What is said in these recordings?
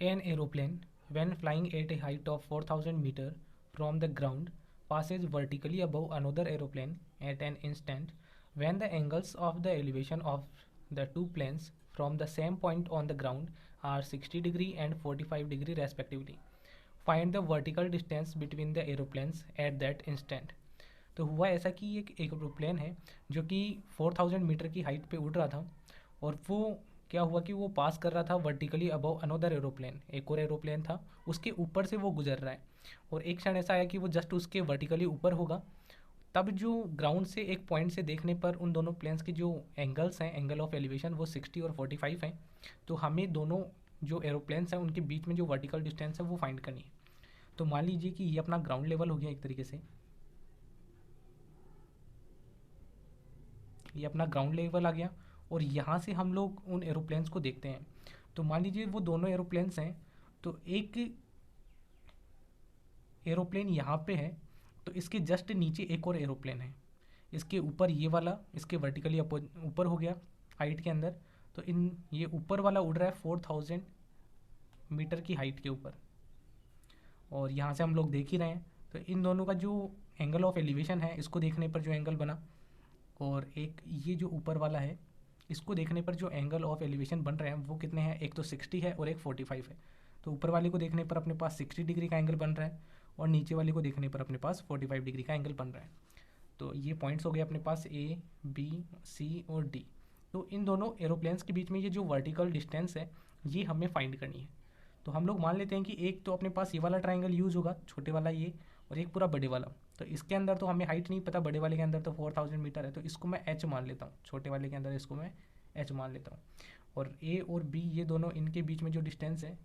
An aeroplane, when flying at a height of 4,000 meter from the ground, passes vertically above another aeroplane at an instant when the angles of the elevation of the two planes from the same point on the ground are 60 degree and 45 degree respectively. Find the vertical distance between the aeroplanes at that instant. तो हुआ ऐसा कि एक aeroplane है जो कि 4,000 metre की height पे उड़ रहा था, और वो क्या हुआ कि वो पास कर रहा था वर्टिकली अबव अनदर एरोप्लेन, एक और एरोप्लेन था उसके ऊपर से वो गुजर रहा है, और एक क्षण ऐसा आया कि वो जस्ट उसके वर्टिकली ऊपर होगा। तब जो ग्राउंड से एक पॉइंट से देखने पर उन दोनों प्लेन्स के जो एंगल्स हैं, एंगल ऑफ एलिवेशन, वो 60 और 45 हैं। तो हमें दोनों जो एरोप्लेन्स हैं उनके बीच में जो वर्टिकल डिस्टेंस है वो फाइंड करनी है। तो मान लीजिए कि ये अपना ग्राउंड लेवल हो गया एक तरीके से, ये अपना ग्राउंड लेवल आ गया, और यहाँ से हम लोग उन एरोप्लेन्स को देखते हैं। तो मान लीजिए वो दोनों एरोप्लेन्स हैं, तो एक एरोप्लेन यहाँ पे है, तो इसके जस्ट नीचे एक और एरोप्लेन है, इसके ऊपर ये वाला, इसके वर्टिकली ऊपर हो गया हाइट के अंदर। तो इन ये ऊपर वाला उड़ रहा है 4,000 मीटर की हाइट के ऊपर, और यहाँ से हम लोग देख ही रहे हैं। तो इन दोनों का जो एंगल ऑफ एलिवेशन है, इसको देखने पर जो एंगल बना, और एक ये जो ऊपर वाला है, इसको देखने पर जो एंगल ऑफ एलिवेशन बन रहे हैं वो कितने हैं, एक तो 60 है और एक 45 है। तो ऊपर वाले को देखने पर अपने पास 60 डिग्री का एंगल बन रहा है, और नीचे वाले को देखने पर अपने पास 45 डिग्री का एंगल बन रहा है। तो ये पॉइंट्स हो गए अपने पास ए, बी, सी और डी। तो इन दोनों एरोप्लेन्स के बीच में ये जो वर्टिकल डिस्टेंस है ये हमें फाइंड करनी है। तो हम लोग मान लेते हैं कि एक तो अपने पास ये वाला ट्राइंगल यूज़ होगा, छोटे वाला ये, और एक पूरा बड़े वाला। तो इसके अंदर तो हमें हाइट नहीं पता, बड़े वाले के अंदर तो 4,000 मीटर है, तो इसको मैं एच मान लेता हूँ, छोटे वाले के अंदर इसको मैं एच मान लेता हूँ। और ए और बी ये दोनों, इनके बीच में जो डिस्टेंस है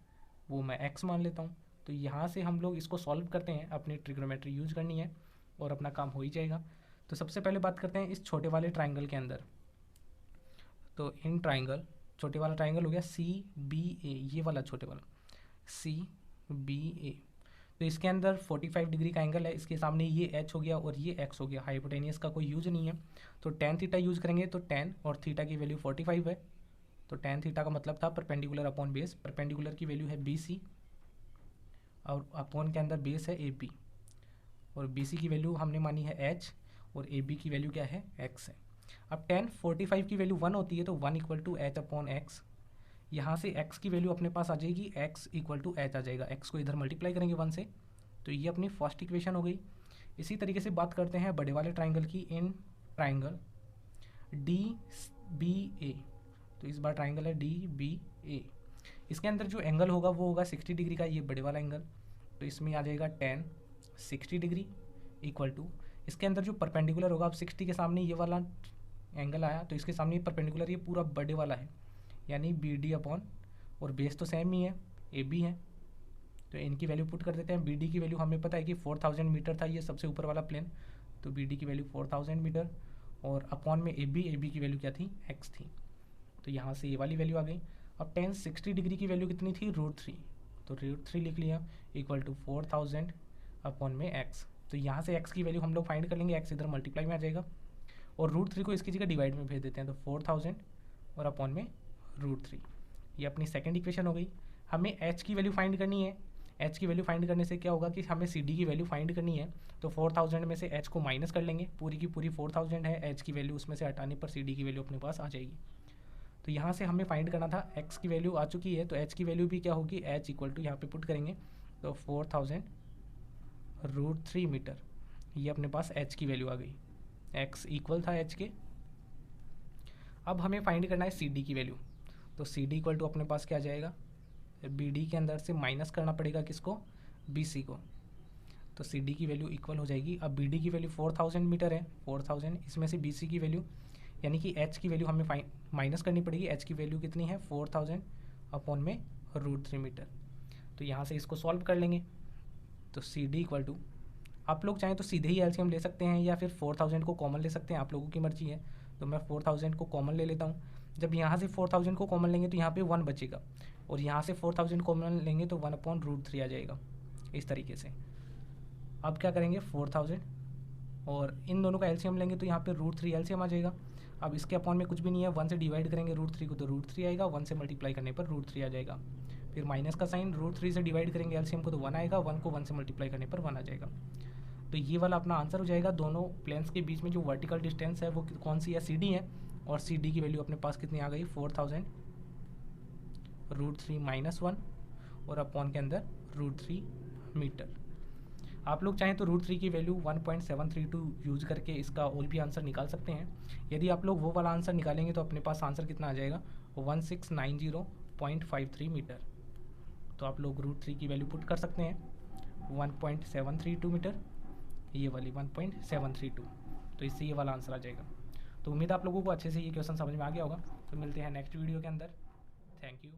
वो मैं एक्स मान लेता हूँ। तो यहाँ से हम लोग इसको सॉल्व करते हैं, अपनी ट्रिग्नोमेट्री यूज़ करनी है और अपना काम हो ही जाएगा। तो सबसे पहले बात करते हैं इस छोटे वाले ट्राइंगल के अंदर। तो इन ट्राइंगल, छोटे वाला ट्राइंगल हो गया सी बी ए, ये वाला छोटे वाला सी बी ए। तो इसके अंदर 45 डिग्री का एंगल है, इसके सामने ये एच हो गया और ये एक्स हो गया, हाइपोटेनियस का कोई यूज नहीं है। तो टेन थीटा यूज़ करेंगे, तो टेन और थीटा की वैल्यू 45 है। तो टेन थीटा का मतलब था परपेंडिकुलर अपॉन बेस, परपेंडिकुलर की वैल्यू है बी सी, और अपॉन के अंदर बेस है ए बी, और बी सी की वैल्यू हमने मानी है एच, और ए बी की वैल्यू क्या है, एक्स है। अब टेन 45 की वैल्यू 1 होती है, तो 1 equal to h upon x. यहाँ से x की वैल्यू अपने पास आ जाएगी, x इक्वल टू एच आ जाएगा, x को इधर मल्टीप्लाई करेंगे 1 से। तो ये अपनी फर्स्ट इक्वेशन हो गई। इसी तरीके से बात करते हैं बड़े वाले ट्राइंगल की, इन ट्राइंगल डी बी ए। तो इस बार ट्राइंगल है डी बी ए, इसके अंदर जो एंगल होगा वो होगा 60 डिग्री का, ये बड़े वाला एंगल। तो इसमें आ जाएगा टेन 60 डिग्री इक्वल टू, इसके अंदर जो परपेंडिकुलर होगा, अब 60 के सामने ये वाला एंगल आया, तो इसके सामने परपेंडिकुलर ये पूरा बड़े वाला है, यानी बी डी अपॉन, और बेस तो सेम ही है, ए बी है। तो इनकी वैल्यू पुट कर देते हैं। बी डी की वैल्यू हमें पता है कि 4,000 मीटर था ये सबसे ऊपर वाला प्लेन, तो बी डी की वैल्यू 4,000 मीटर, और अपॉन में ए बी की वैल्यू क्या थी, एक्स थी। तो यहाँ से ये वाली वैल्यू आ गई। अब टेन 60 डिग्री की वैल्यू कितनी थी, √3, तो √3 लिख लिया, इक्वल टू 4,000 अपॉन में एक्स। तो यहाँ से एक्स की वैल्यू हम लोग फाइंड कर लेंगे, एक्स इधर मल्टीप्लाई में आ जाएगा, और √3 को इसकी जगह डिवाइड में भेज देते हैं, तो 4,000 और अपॉन में √3। ये अपनी सेकंड इक्वेशन हो गई। हमें एच की वैल्यू फाइंड करनी है। एच की वैल्यू फाइंड करने से क्या होगा कि हमें सी डी की वैल्यू फाइंड करनी है, तो 4,000 में से एच को माइनस कर लेंगे, पूरी की पूरी 4,000 है, एच की वैल्यू उसमें से हटाने पर सी डी की वैल्यू अपने पास आ जाएगी। तो यहाँ से हमें फाइंड करना था, एक्स की वैल्यू आ चुकी है, तो एच की वैल्यू भी क्या होगी, एच इक्वल टू यहाँ पे पुट करेंगे, तो 4,000 √3 मीटर, ये अपने पास एच की वैल्यू आ गई, एक्स इक्वल था एच के। अब हमें फाइंड करना है सी डी की वैल्यू। तो सी डी इक्वल टू अपने पास क्या आ जाएगा, बी डी के अंदर से माइनस करना पड़ेगा किसको, बी सी को। तो सी डी की वैल्यू इक्वल हो जाएगी, अब बी डी की वैल्यू 4,000 मीटर है, 4,000, इसमें से बी सी की वैल्यू यानी कि एच की वैल्यू हमें माइनस करनी पड़ेगी। एच की वैल्यू कितनी है, 4,000 अपॉन में √3 मीटर। तो यहाँ से इसको सॉल्व कर लेंगे। तो सी डी इक्वल टू, आप लोग चाहें तो सीधे ही एलसीएम ले सकते हैं या फिर 4,000 को कॉमन ले सकते हैं, आप लोगों की मर्जी है। तो मैं 4,000 को कॉमन ले लेता हूँ। जब यहाँ से 4,000 को कॉमन लेंगे तो यहाँ पे 1 बचेगा, और यहाँ से 4,000 कॉमन लेंगे तो 1 अपॉन √3 आ जाएगा, इस तरीके से। अब क्या करेंगे, 4,000 और इन दोनों का एलसीएम लेंगे तो यहाँ पे √3 एलसीएम आ जाएगा। अब इसके अपॉन में कुछ भी नहीं है, 1 से डिवाइड करेंगे √3 को तो √3 आएगा, 1 से मल्टीप्लाई करने पर √3 आ जाएगा। फिर माइनस का साइन, √3 से डिवाइड करेंगे एलसीएम को तो 1 आएगा, 1 को 1 से मल्टीप्लाई करने पर 1 आ जाएगा। तो ये वाला अपना आंसर हो जाएगा। दोनों प्लेन्स के बीच में जो वर्टिकल डिस्टेंस है वो कौन सी है, CD है, और CD की वैल्यू अपने पास कितनी आ गई 4000 √3 - 1 और अपॉन के अंदर √3 मीटर। आप लोग चाहें तो √3 की वैल्यू 1.732 यूज़ करके इसका और भी आंसर निकाल सकते हैं। यदि आप लोग वो वाला आंसर निकालेंगे तो अपने पास आंसर कितना आ जाएगा 1690.53 मीटर। तो आप लोग √3 की वैल्यू पुट कर सकते हैं 1.732 मीटर, ये वाली 1.732, तो इससे ये वाला आंसर आ जाएगा। तो उम्मीद आप लोगों को अच्छे से ये क्वेश्चन समझ में आ गया होगा। तो मिलते हैं नेक्स्ट वीडियो के अंदर। Thank you.